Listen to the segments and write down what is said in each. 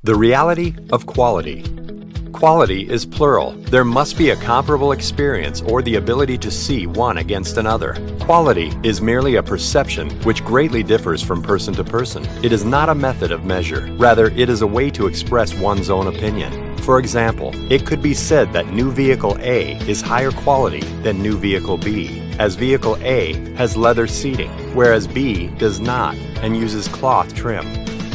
The reality of quality. Quality is plural. There must be a comparable experience or the ability to see one against another. Quality is merely a perception which greatly differs from person to person. It is not a method of measure. Rather, it is a way to express one's own opinion. For example, it could be said that new vehicle A is higher quality than new vehicle B, as vehicle A has leather seating, whereas B does not and uses cloth trim.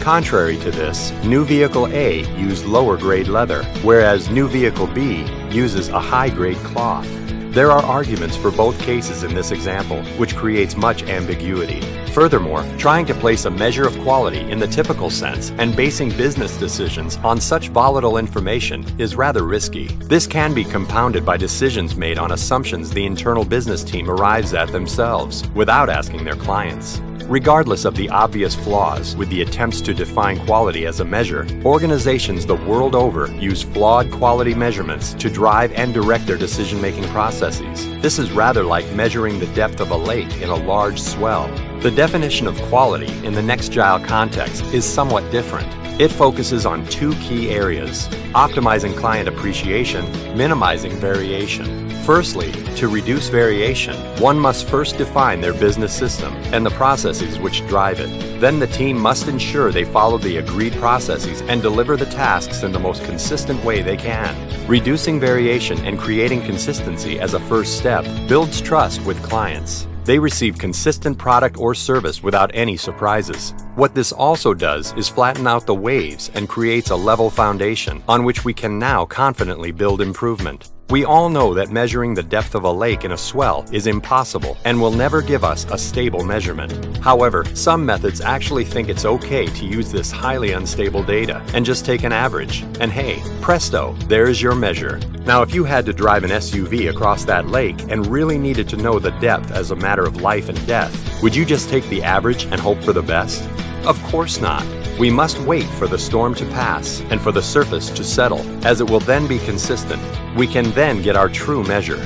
Contrary to this, new vehicle A used lower grade leather, whereas new vehicle B uses a high grade cloth. There are arguments for both cases in this example, which creates much ambiguity. Furthermore, trying to place a measure of quality in the typical sense and basing business decisions on such volatile information is rather risky. This can be compounded by decisions made on assumptions the internal business team arrives at themselves, without asking their clients. Regardless of the obvious flaws with the attempts to define quality as a measure, organizations the world over use flawed quality measurements to drive and direct their decision-making processes. This is rather like measuring the depth of a lake in a large swell. The definition of quality in the NEXTGILE context is somewhat different. It focuses on two key areas: optimizing client appreciation, minimizing variation. Firstly, to reduce variation, one must first define their business system and the processes which drive it. Then the team must ensure they follow the agreed processes and deliver the tasks in the most consistent way they can. Reducing variation and creating consistency as a first step builds trust with clients. They receive consistent product or service without any surprises. What this also does is flatten out the waves and creates a level foundation on which we can now confidently build improvement. We all know that measuring the depth of a lake in a swell is impossible and will never give us a stable measurement. However, some methods actually think it's okay to use this highly unstable data and just take an average. And hey, presto, there's your measure. Now, if you had to drive an SUV across that lake and really needed to know the depth as a matter of life and death, would you just take the average and hope for the best? Of course not. We must wait for the storm to pass and for the surface to settle, as it will then be consistent. We can then get our true measure.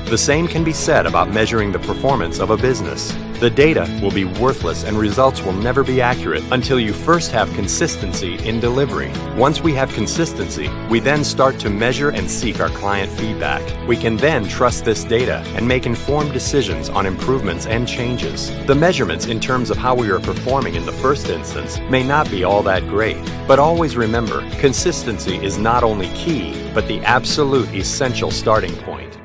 The same can be said about measuring the performance of a business. The data will be worthless and results will never be accurate until you first have consistency in delivery. Once we have consistency, we then start to measure and seek our client feedback. We can then trust this data and make informed decisions on improvements and changes. The measurements in terms of how we are performing in the first instance may not be all that great, but always remember, consistency is not only key, but the absolute essential starting point.